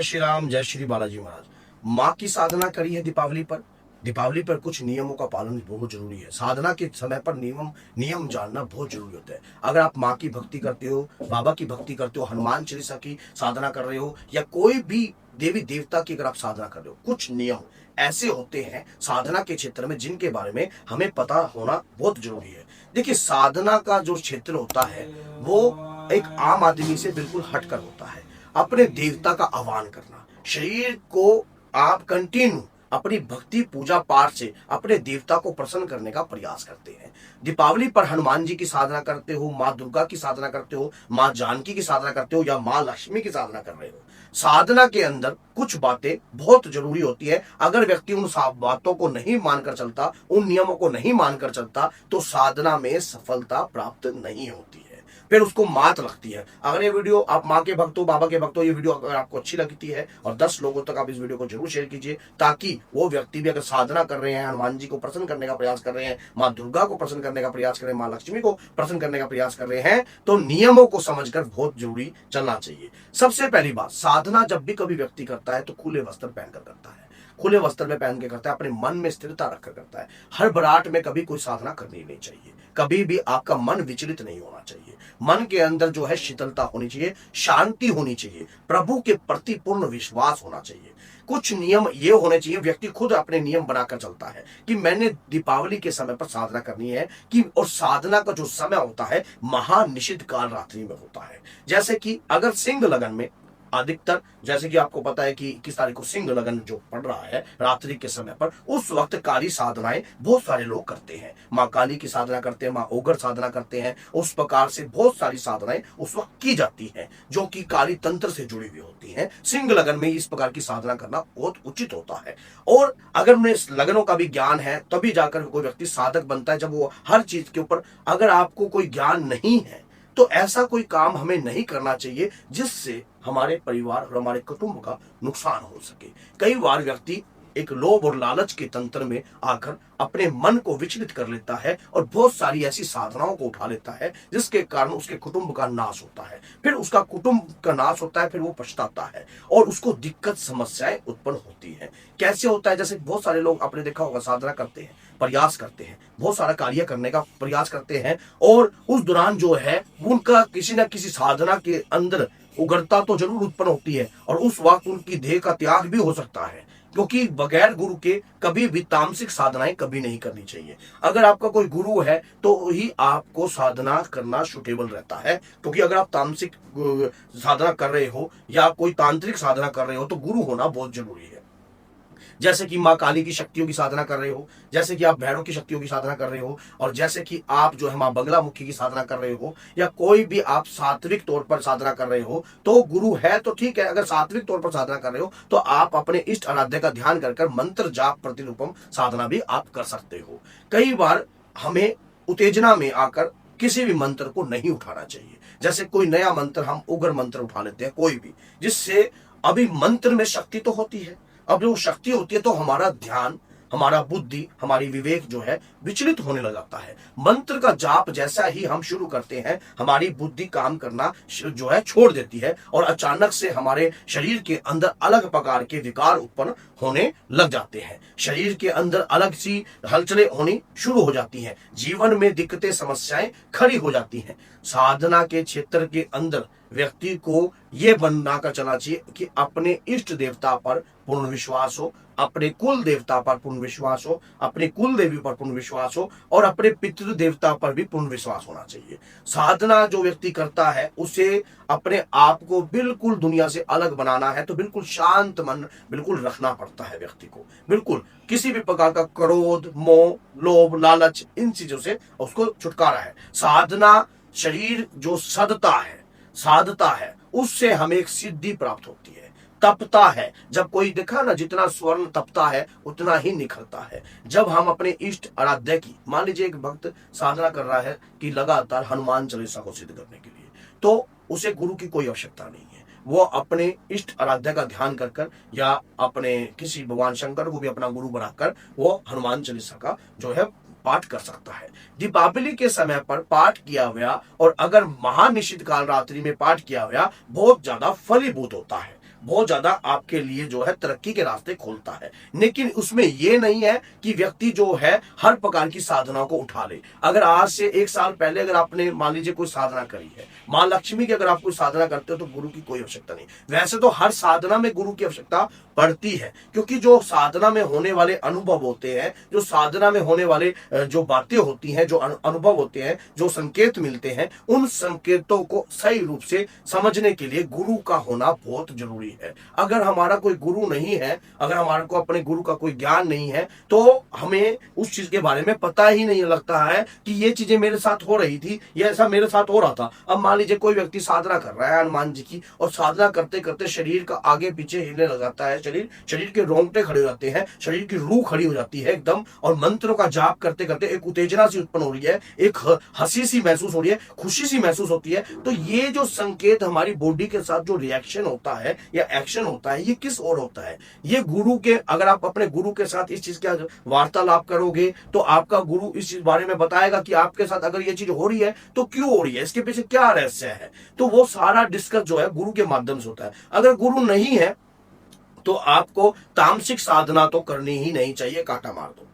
श्री राम, जय श्री बालाजी महाराज। माँ की साधना करी है दीपावली पर। दीपावली पर कुछ नियमों का पालन बहुत जरूरी है। साधना के समय पर नियम जानना बहुत जरूरी होता है। अगर आप माँ की भक्ति करते हो, बाबा की भक्ति करते हो, हनुमान चालीसा की साधना कर रहे हो, या कोई भी देवी देवता की अगर आप साधना कर रहे हो, कुछ नियम ऐसे होते हैं साधना के क्षेत्र में जिनके बारे में हमें पता होना बहुत जरूरी है। देखिए, साधना का जो क्षेत्र होता है वो एक आम आदमी से बिल्कुल हटकर होता है। अपने देवता का आह्वान करना, शरीर को आप कंटिन्यू अपनी भक्ति पूजा पाठ से अपने देवता को प्रसन्न करने का प्रयास करते हैं। दीपावली पर हनुमान जी की साधना करते हो, माँ दुर्गा की साधना करते हो, माँ जानकी की साधना करते हो, या माँ लक्ष्मी की साधना कर रहे हो। साधना के अंदर कुछ बातें बहुत जरूरी होती है। अगर व्यक्ति उन बातों को नहीं मानकर चलता, उन नियमों को नहीं मानकर चलता, तो साधना में सफलता प्राप्त नहीं होती है, फिर उसको मात लगती है। अगर ये वीडियो आप माँ के भक्त हो, बाबा के भक्त हो, ये वीडियो अगर आपको अच्छी लगती है और 10 लोगों तक आप इस वीडियो को जरूर शेयर कीजिए, ताकि वो व्यक्ति भी अगर साधना कर रहे हैं, हनुमान जी को प्रसन्न करने का प्रयास कर रहे हैं, माँ दुर्गा को प्रसन्न करने का प्रयास कर रहे हैं, माँ लक्ष्मी को प्रसन्न करने का प्रयास कर रहे हैं, तो नियमों को समझकर बहुत जरूरी चलना चाहिए। सबसे पहली बात, साधना जब भी कभी व्यक्ति करता है तो खुले वस्त्र पहनकर करता है। खुले वस्त्र में पहन के करता है, अपने मन में स्थिरता रखकर करता है। हड़बड़ाहट में कभी कोई साधना करनी नहीं चाहिए। कभी भी आपका मन विचलित नहीं होना चाहिए। मन के अंदर जो है शीतलता होनी चाहिए, शांति होनी चाहिए, प्रभु के प्रति पूर्ण विश्वास होना चाहिए। कुछ नियम ये होने चाहिए, व्यक्ति खुद अपने नियम बनाकर चलता है कि मैंने दीपावली के समय पर साधना करनी है कि, और साधना का जो समय होता है महानिषिद्ध काल रात्रि में होता है। जैसे कि अगर सिंह लगन में अधिकतर, जैसे कि आपको पता है कि 21 तारीख को सिंह लगन जो पड़ रहा है रात्रि के समय पर, उस वक्त काली साधनाएं बहुत सारे लोग करते हैं। माँ काली की साधना करते हैं, माँ ओगर साधना करते हैं। उस प्रकार से बहुत सारी साधनाएं उस वक्त की जाती हैं जो कि काली तंत्र से जुड़ी हुई होती हैं। सिंह लगन में इस प्रकार की साधना करना बहुत उचित होता है। और अगर उन्हें लगनों का भी ज्ञान है तभी जाकर कोई व्यक्ति साधक बनता है। जब वो हर चीज के ऊपर, अगर आपको कोई ज्ञान नहीं है तो ऐसा कोई काम हमें नहीं करना चाहिए जिससे हमारे परिवार और हमारे कुटुंब का नुकसान हो सके। कई बार व्यक्ति एक लोभ और लालच के तंत्र में आकर अपने मन को विचलित कर लेता है और बहुत सारी ऐसी साधनाओं को उठा लेता है जिसके कारण उसके कुटुंब का नाश होता है। फिर उसका कुटुंब का नाश होता है, फिर वो पछताता है और उसको दिक्कत समस्याएं उत्पन्न होती हैं। कैसे होता है? जैसे बहुत सारे लोग आपने देखा होगा, साधना करते हैं, प्रयास करते हैं, बहुत सारा कार्य करने का प्रयास करते हैं, और उस दौरान जो है उनका किसी न किसी साधना के अंदर उग्रता तो जरूर उत्पन्न होती है और उस वक्त उनकी देह का त्याग भी हो सकता है, क्योंकि बगैर गुरु के कभी भी तामसिक साधनाएं कभी नहीं करनी चाहिए। अगर आपका कोई गुरु है तो ही आपको साधना करना सुटेबल रहता है, क्योंकि अगर आप तामसिक साधना कर रहे हो या कोई तांत्रिक साधना कर रहे हो तो गुरु होना बहुत जरूरी है। जैसे कि माँ काली की शक्तियों की साधना कर रहे हो, जैसे कि आप भैरव की शक्तियों की साधना कर रहे हो, और जैसे कि आप जो है माँ बगला मुखी की साधना कर रहे हो, या कोई भी आप सात्विक तौर पर साधना कर रहे हो, तो गुरु है तो ठीक है। अगर सात्विक तौर पर साधना कर रहे हो तो आप अपने इष्ट आराध्य का ध्यान कर मंत्र जाप प्रतिरूपम साधना भी आप कर सकते हो। कई बार हमें उत्तेजना में आकर किसी भी मंत्र को नहीं उठाना चाहिए। जैसे कोई नया मंत्र, हम उग्र मंत्र उठा लेते हैं कोई भी, जिससे अभी मंत्र में शक्ति तो होती है, अब जो शक्ति होती है तो हमारा ध्यान, हमारा बुद्धि, हमारी विवेक जो है विचलित होने लग जाता है। मंत्र का जाप जैसा ही हम शुरू करते हैं, हमारी बुद्धि काम करना जो है छोड़ देती है और अचानक से हमारे शरीर के अंदर अलग प्रकार के विकार उत्पन्न होने लग जाते हैं। शरीर के अंदर अलग सी हलचलें होनी शुरू हो जाती हैं, जीवन में दिक्कतें समस्याएं खड़ी हो जाती हैं। साधना के क्षेत्र के अंदर व्यक्ति को यह बनना कर चलना चाहिए कि अपने इष्ट देवता पर पूर्ण विश्वास हो, अपने कुल देवता पर पूर्ण विश्वास हो, अपने कुल देवी पर पूर्ण विश्वास हो, और अपने पितृ देवता पर भी पूर्ण विश्वास होना चाहिए। साधना जो व्यक्ति करता है उसे अपने आप को बिल्कुल दुनिया से अलग बनाना है तो बिल्कुल शांत मन बिल्कुल रखना पड़ता है व्यक्ति को। बिल्कुल किसी भी प्रकार का क्रोध, मोह, लोभ, लालच, इन चीजों से उसको छुटकारा है। साधना शरीर जो साधता है उससे हमें एक सिद्धि प्राप्त होती है। तपता है, जब कोई देखा ना, जितना स्वर्ण तपता है उतना ही निखरता है। जब हम अपने इष्ट आराध्य की, मान लीजिए एक भक्त साधना कर रहा है कि लगातार हनुमान चालीसा को सिद्ध करने के लिए, तो उसे गुरु की कोई आवश्यकता नहीं है। वो अपने इष्ट आराध्य का ध्यान कर या अपने किसी भगवान शंकर को भी अपना गुरु बनाकर वो हनुमान चालीसा का जो है पाठ कर सकता है। दीपावली के समय पर पाठ किया हुआ, और अगर महानिषिद्ध काल रात्रि में पाठ किया हुआ बहुत ज्यादा फलीभूत होता है। बहुत ज्यादा आपके लिए जो है तरक्की के रास्ते खोलता है। लेकिन उसमें यह नहीं है कि व्यक्ति जो है हर प्रकार की साधनाओं को उठा ले। अगर आज से 1 साल पहले अगर आपने मान लीजिए कोई साधना करी है, मां लक्ष्मी की अगर आप कोई साधना करते हो तो गुरु की कोई आवश्यकता नहीं। वैसे तो हर साधना में गुरु की आवश्यकता पड़ती है, क्योंकि जो साधना में होने वाले अनुभव होते हैं, जो साधना में होने वाले जो बातें होती हैं, जो अनुभव होते हैं, जो संकेत मिलते हैं, उन संकेतों को सही रूप से समझने के लिए गुरु का होना बहुत जरूरी है। अगर हमारा कोई गुरु नहीं है, अगर हमारे को अपने गुरु का कोई ज्ञान नहीं है, तो हमें उस चीज के बारे में पता ही नहीं लगता है कि ये चीजें मेरे साथ हो रही थी, ये ऐसा मेरे साथ हो रहा था। अब मान लीजिए कोई व्यक्ति साधना कर रहा है हनुमान जी की, और साधना करते करते शरीर का आगे पीछे हिलने लग जाता है, शरीर के रोंगटे खड़े हो जाते हैं, शरीर की रूह खड़ी हो जाती है एकदम, और मंत्रों का जाप करते करते एक उत्तेजना सी उत्पन्न हो रही है, एक हंसी सी महसूस हो रही है, खुशी सी महसूस होती है। तो ये जो संकेत हमारी बॉडी के साथ जो रिएक्शन होता है या एक्शन होता है, ये किस ओर होता है? ये गुरु के, अगर आप अपने गुरु के साथ इस चीज का वार्तालाप करोगे तो आपका गुरु इस चीज बारे में बताएगा कि आपके साथ अगर ये चीज हो रही है तो क्यों हो रही है, इसके पीछे क्या रहस्य है। तो वो सारा डिस्कस जो है गुरु के माध्यम से होता है। अगर गुरु नहीं है तो आपको तामसिक साधना तो करनी ही नहीं चाहिए, कांटा मार दो।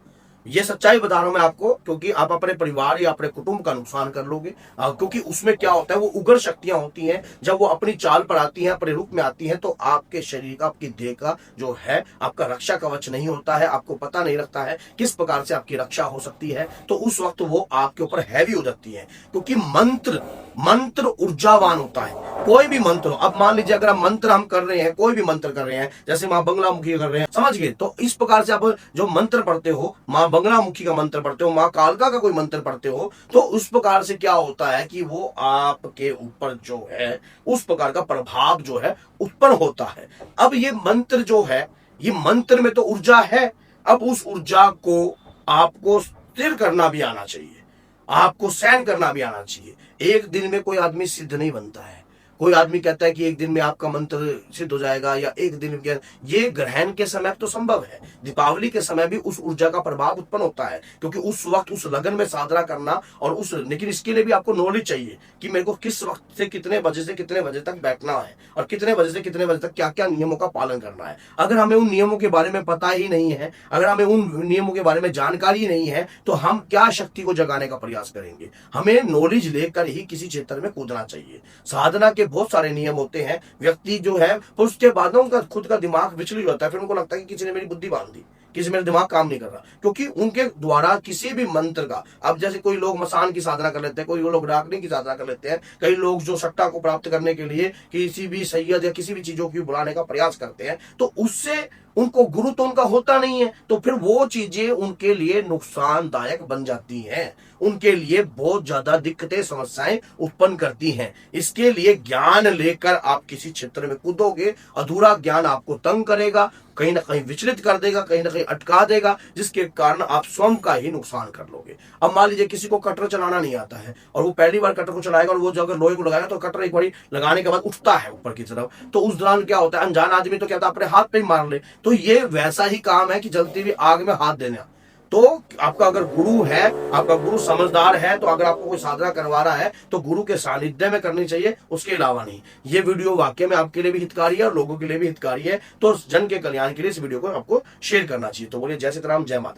ये सच्चाई बता रहा हूं मैं आपको, क्योंकि आप अपने परिवार या अपने कुटुंब का नुकसान कर लोगे। क्योंकि उसमें क्या होता है, वो उग्र शक्तियां होती हैं, जब वो अपनी चाल पर आती हैं, अपने रूप में आती हैं, तो आपके शरीर का, आपकी देह का जो है आपका रक्षा कवच नहीं होता है, आपको पता नहीं लगता है किस प्रकार से आपकी रक्षा हो सकती है। तो उस वक्त वो आपके ऊपर हैवी हो जाती है, क्योंकि मंत्र ऊर्जावान होता है। कोई भी मंत्र हो, अब मान लीजिए अगर हम मंत्र हम कर रहे हैं, कोई भी मंत्र कर रहे हैं, जैसे मां बंगलामुखी कर रहे हैं, समझ गए, तो इस प्रकार से आप जो मंत्र पढ़ते हो, मां बंगलामुखी का मंत्र पढ़ते हो, मां कालका का कोई मंत्र पढ़ते हो, तो उस प्रकार से क्या होता है कि वो आपके ऊपर जो है उस प्रकार का प्रभाव जो है उत्पन्न होता है। अब ये मंत्र जो है, ये मंत्र में तो ऊर्जा है, अब उस ऊर्जा को आपको स्थिर करना भी आना चाहिए, आपको सहन करना भी आना चाहिए। एक दिन में कोई आदमी सिद्ध नहीं बनता है। कोई आदमी कहता है कि एक दिन में आपका मंत्र सिद्ध हो जाएगा या एक दिन में, ये ग्रहण के समय तो संभव है, दीपावली के समय भी उस ऊर्जा का प्रभाव उत्पन्न होता है, क्योंकि उस वक्त उस लगन में साधना करना और उस, लेकिन इसके लिए भी आपको नॉलेज चाहिए कि मेरे को किस वक्त से कितने बजे तक बैठना है और कितने बजे से कितने बजे तक क्या क्या नियमों का पालन करना है। अगर हमें उन नियमों के बारे में पता ही नहीं है, अगर हमें उन नियमों के बारे में जानकारी नहीं है, तो हम क्या शक्ति को जगाने का प्रयास करेंगे। हमें नॉलेज लेकर ही किसी क्षेत्र में कूदना चाहिए। साधना के बहुत सारे नियम होते हैं, व्यक्ति जो है उसके बाद उनका खुद का दिमाग विचलित होता है, फिर उनको लगता है कि किसी ने मेरी बुद्धि बांध दी, किसी मेरा दिमाग काम नहीं कर रहा, क्योंकि उनके द्वारा किसी भी मंत्र का, अब जैसे कोई लोग मसान की साधना कर लेते हैं, कोई लोग डाकनी की साधना कर लेते हैं, कई लोग जो सट्टा को प्राप्त करने के लिए किसी भी सैयद या किसी भी चीजों की बुलाने का प्रयास करते हैं, तो उससे उनको गुरु तो उनका होता नहीं है, तो फिर वो चीजें उनके लिए नुकसानदायक बन जाती हैं, उनके लिए बहुत ज्यादा दिक्कतें, समस्याएं उत्पन्न करती हैं। इसके लिए ज्ञान लेकर आप किसी क्षेत्र में कूदोगे, अधूरा ज्ञान आपको तंग करेगा, कहीं ना कहीं विचलित कर देगा, कहीं ना कहीं अटका देगा, जिसके कारण आप स्वयं का ही नुकसान कर लोगे। अब मान लीजिए किसी को कटर चलाना नहीं आता है और वो पहली बार कटर को चलाएगा और वो जो अगर लोहे को लगाएगा तो कटर एक बार लगाने के बाद उठता है ऊपर की तरफ, तो उस दौरान क्या होता है, अनजान आदमी तो क्या होता है अपने हाथ पे ही मार ले। तो ये वैसा ही काम है कि जलती हुई आग में हाथ देना। तो आपका अगर गुरु है, आपका गुरु समझदार है, तो अगर आपको कोई साधना करवा रहा है तो गुरु के सानिध्य में करनी चाहिए, उसके अलावा नहीं। ये वीडियो वाकई में आपके लिए भी हितकारी है और लोगों के लिए भी हितकारी है, तो जन के कल्याण के लिए इस वीडियो को आपको शेयर करना चाहिए। तो बोलिए जय सीताराम, जय माता।